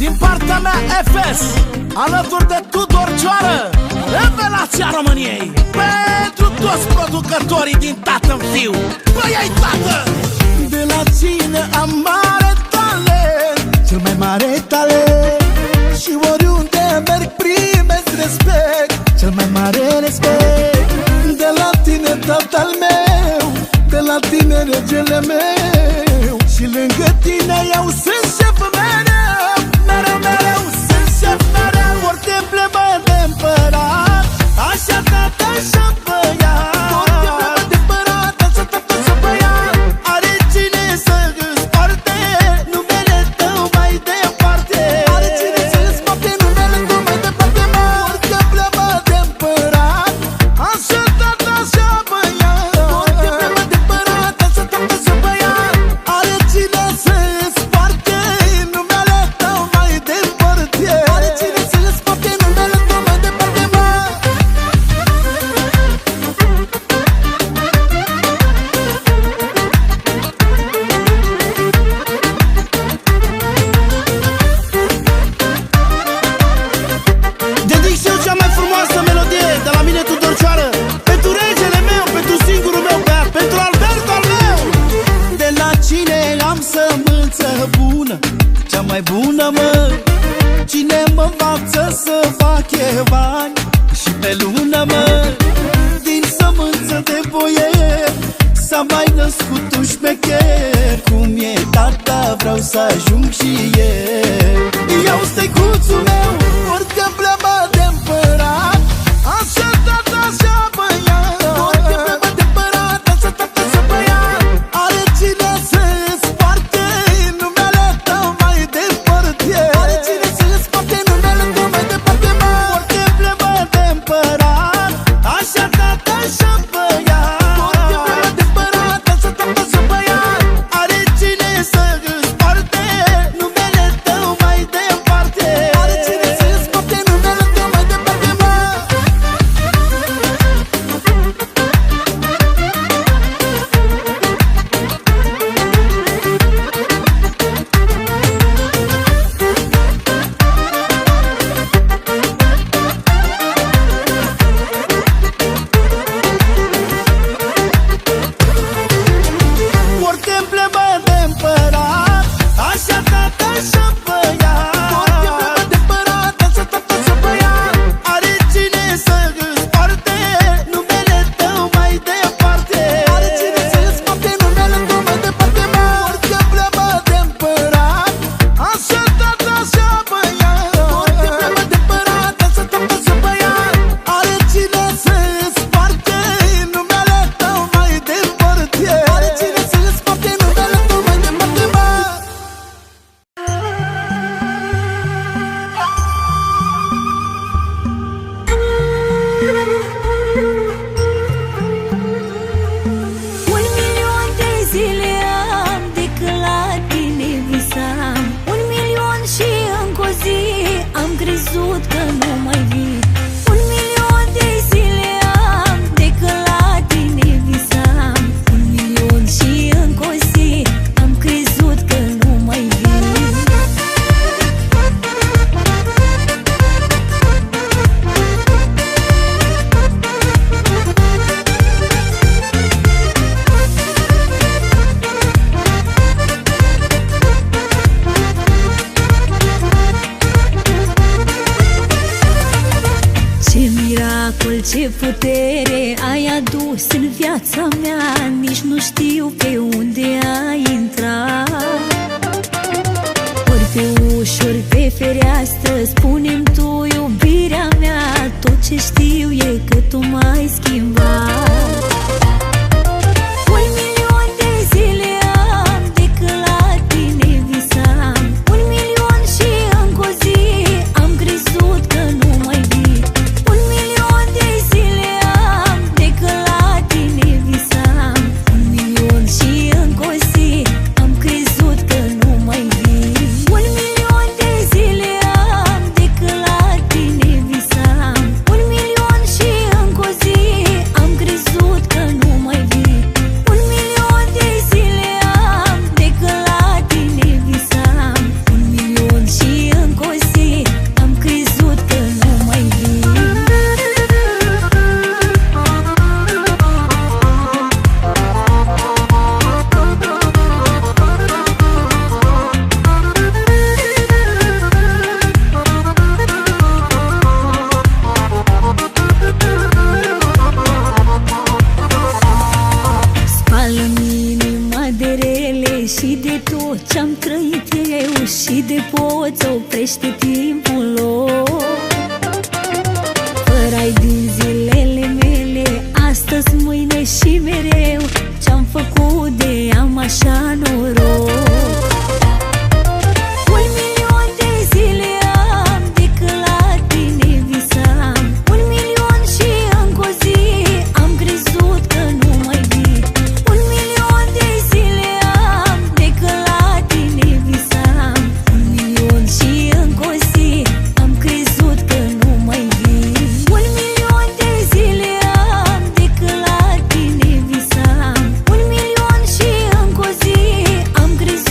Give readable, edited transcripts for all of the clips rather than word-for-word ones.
din partea mea FS, alături de Tudor Cioară, revelația României. Pentru toți producătorii din tată-n fiu, băi ai tată! De la cine am mare talent, cel mai mare talent, și oriunde merg primesc respect, cel mai mare respect. De la tine tatăl meu, de la tine regele meu, și lângă tine eu sunt șef mereu, mereu, mereu sunt șef mereu. Orice plemă de împărat, așa tată, așa băiat. Orice plemă de împărat, așa tată, așa băiat. Are cine să îți poarte numele tău mai departe. Are cine să îți poarte numele tău mai departe, mă. Orice plemă de împărat, așa tată, așa băiat. Orice plemă de împărat, așa tată, așa băiat. Are cine să îți poarte numele tău mai departe. Are cine să îți poarte numele tău mai departe, mă. Dedic și eu cea mai frumoasă melodie de la mine, Tudor Cioară, pentru regele meu, pentru singurul meu beat, pentru Alberto al meu. De la cine am sămânță bună, cea mai bună, mă. Cine mă învață să fac eu bani și pe lună, mă. Din sămânță de boier s-a mai născut un șmecher. Cum e tata, vreau să ajung și eu. Eu stăicuțul meu, orice plemă de împărat, așa tata, așa băiat. Orice plemă de împărat, așa tata, așa băiat. Are cine să îți poarte numele tău mai departe. Are cine să îți poarte numele tău mai departe, mă. Orice plemă de împărat, așa tata, așa băiat. Orice plemă de împărat, așa tata, așa băiat. Are cine să îți poarte numele tău mai departe. Are cine să îți poarte numele tău mai departe, mă. Orice plemă de împărat, așa tata, așa băiat. Orice plemă de împărat, așa tata, așa băiat. Are cine să îți poarte numele tău mai departe. Are cine să îți poarte numele tău mai departe, mă. Orice plemă de împărat, așa tata, așa băiat. Orice plemă de împărat, așa tata, așa băiat. Are cine să îți poarte numele tău mai departe. Are cine să îți poarte numele tău mai departe, mă. Un milion de zile am de când la tine visam. Un milion și încă o zi am crezut că nu mai vii. Un milion de zile am de când la tine visam. Un milion și încă o zi am crezut că nu mai vii. Ce miracol, ce putere ai adus în viața mea. Nici nu știu pe unde ai intrat. Ori pe ușă, ori pe fereastră, spune-mi tu, iubirea mea. Tot ce știu e că tu m-ai schimbat. Un milion de zile am de când la tine visam. Un milion și încă o zi am crezut că nu mai vii. Un milion de zile am de când la tine visam. Un milion și încă o zi am crezut că nu mai vii. Un milion de zile am de când la tine visam. Un milion și încă o zi am crezut că și de poți oprește timpul lor. Fără-ai din zilele mele, astăzi, mâine și mereu, ce-am făcut de am așa noroc. Am crezut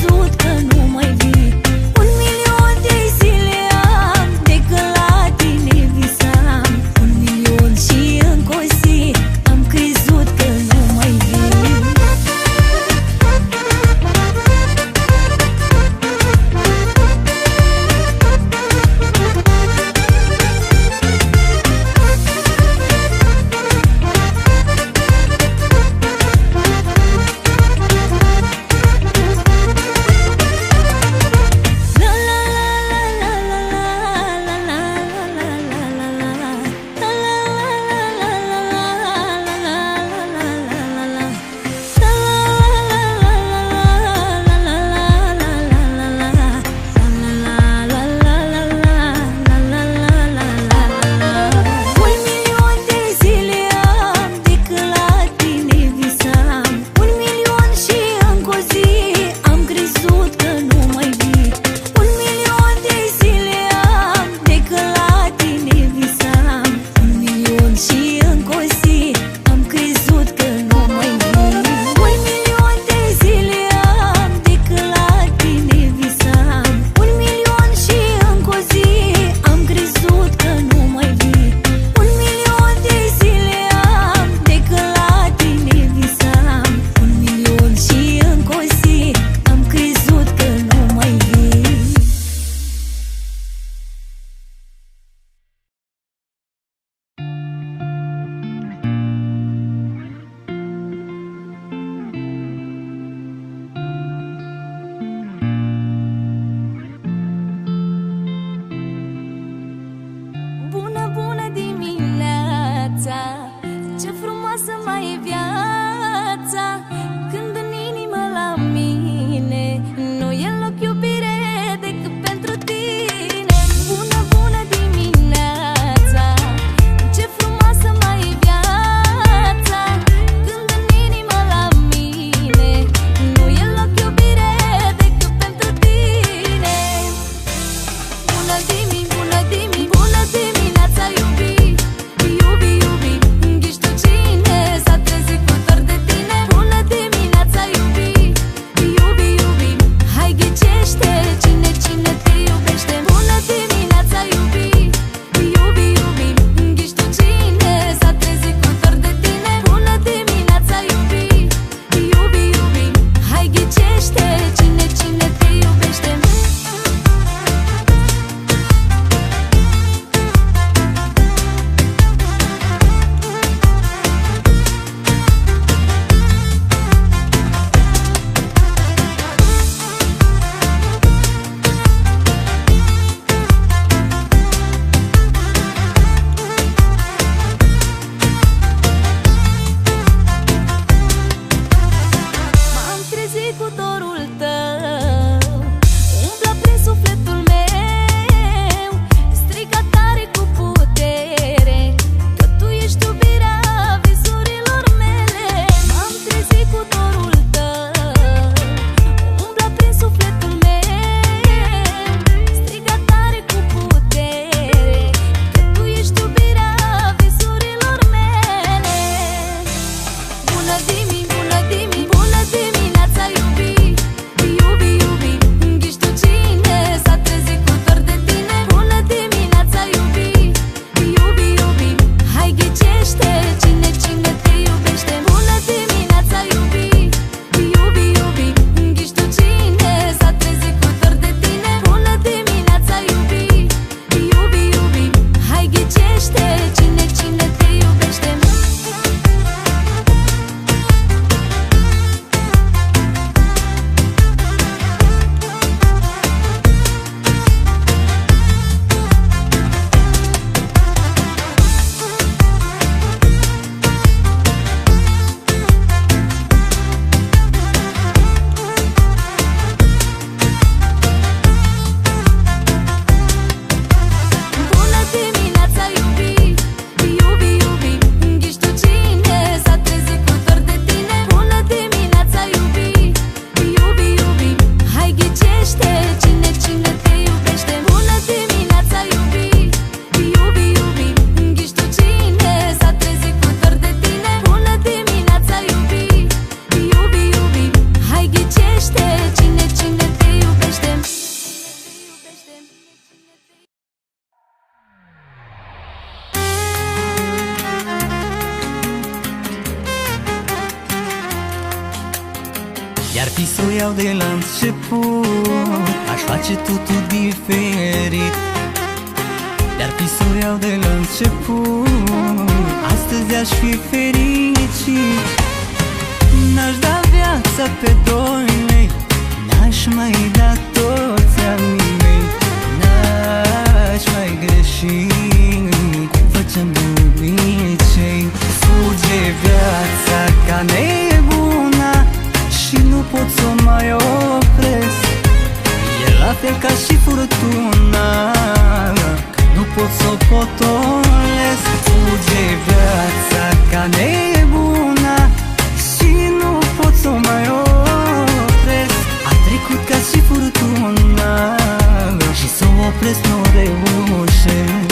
iau de la început, aș face totul diferit. Dar fi să o iau de la început, astăzi aș fi fericit. N-aș da viața pe 2 lei, n-aș mai da toți anii mei, n-aș mai greși cum făceam de obicei. Fuge viața ca nebuna și nu pot să o mai opresc. E la fel ca și furtuna, nu pot să o potolesc. Fuge viața ca nebuna și nu pot să o mai opresc. A trecut ca și furtuna și să o opresc nu reușesc.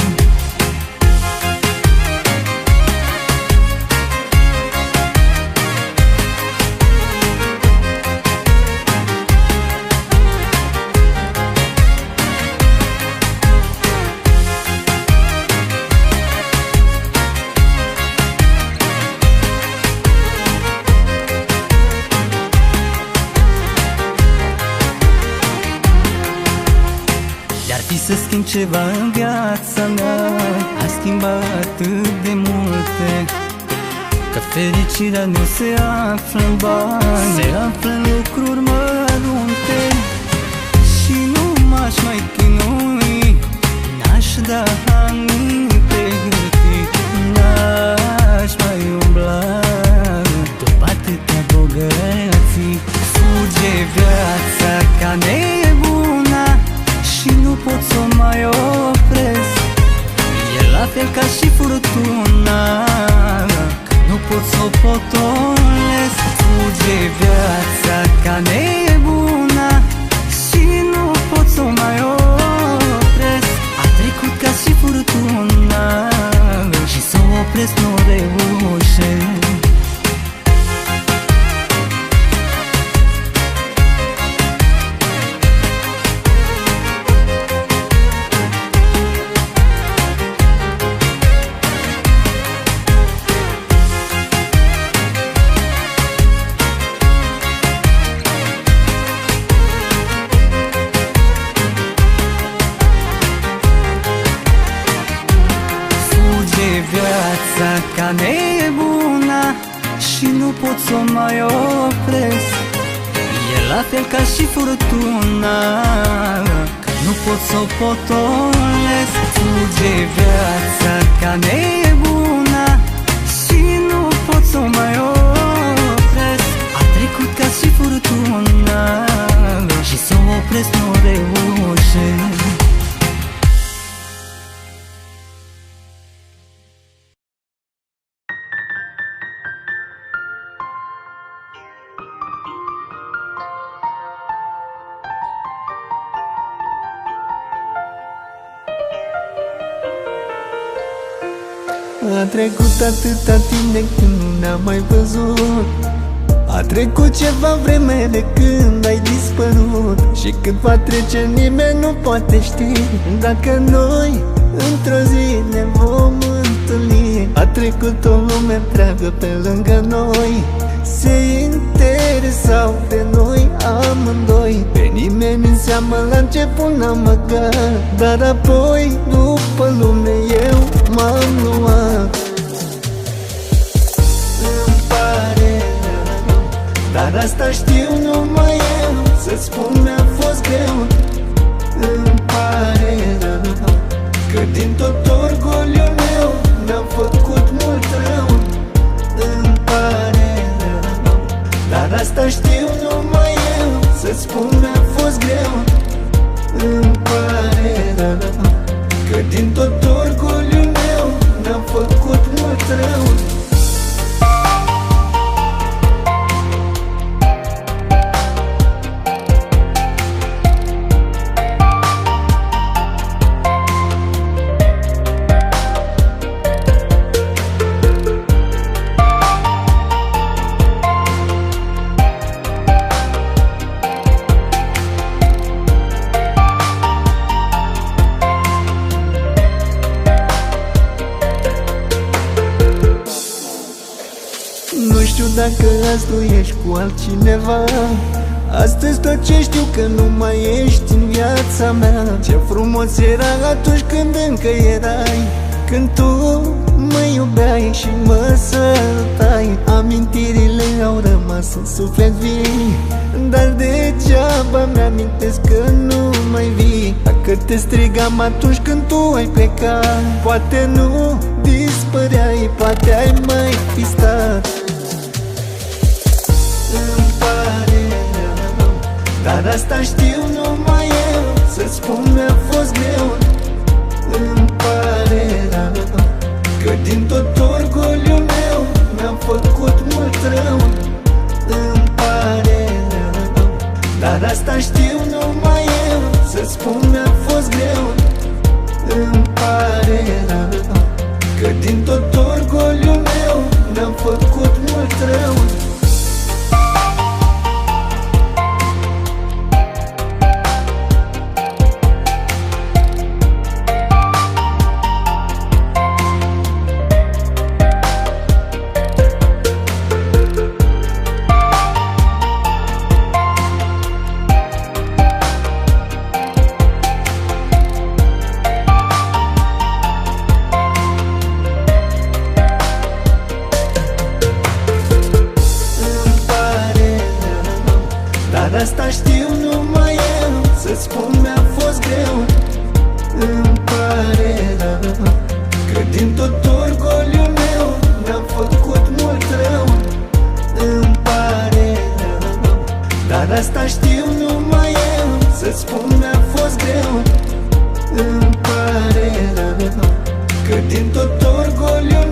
Să schimb ceva în viața mea, aș schimba atât de multe. Că fericirea nu se află în bani, se află în lucruri mărunte. Și nu m-aș mai chinui, n-aș da ani pe hârtii, n-aș mai umbla după atâtea bogății. Fuge viața ca nebuna și nu pot să o mai opresc. E la fel ca și furtuna, nu pot să o potolesc. Fuge viața ca nebuna și nu pot să o mai opresc. A trecut ca și furtuna și să o opresc nu reușesc. Viața ca nebuna și nu pot să o mai opresc. E la fel ca și furtuna, nu pot să o potolesc. Fuge viața ca nebuna și nu pot să o mai opresc. A trecut ca și furtuna și să o opresc nu reușesc. A trecut atâta timp de când nu ne-am mai văzut. A trecut ceva vreme de când ai dispărut. Și cât va trece nimeni nu poate ști dacă noi într-o zi ne vom întâlni. A trecut o lume întreagă pe lângă noi, se interesau de noi amândoi. Pe nimeni în seamă la început n-am băgat, dar apoi după lume eu m-am luat. Îmi pare rău, dar asta știu numai eu, să-ți spun mi-a fost greu. Îmi pare rău că din tot orgoliul meu mi-am făcut mult rău. Îmi pare rău, dar asta știu numai eu, să-ți spun mi-a fost greu. Îmi pare rău că din tot orgoliul meu mi-am făcut mult rău. Dacă azi tu ești cu altcineva, Astăzi tot ce știu că nu mai ești în viața mea. Ce frumos era atunci când încă erai, când tu mă iubeai și mă sărutai. Amintirile au rămas în suflet vii, dar degeaba mi-amintesc că nu mai vii. Dacă te strigam atunci când tu ai plecat, poate nu dispăreai, poate ai mai fi stat. Îmi pare rău, dar asta știu numai eu, să-ți spun mi-a fost greu. Îmi pare rău că din tot orgoliul meu mi-am făcut mult rău. Îmi pare rău, dar asta știu numai eu, să-ți spun mi-a fost greu. Îmi pare rău că din tot orgoliul meu mi-am făcut mult rău. Dar asta știu numai eu, să-ți spun mi-a fost greu. Îmi pare rău că din tot orgoliul meu mi-am făcut mult rău. Îmi pare rău, dar asta știu numai eu, să-ți spun mi-a fost greu. Îmi pare rău că din tot orgoliul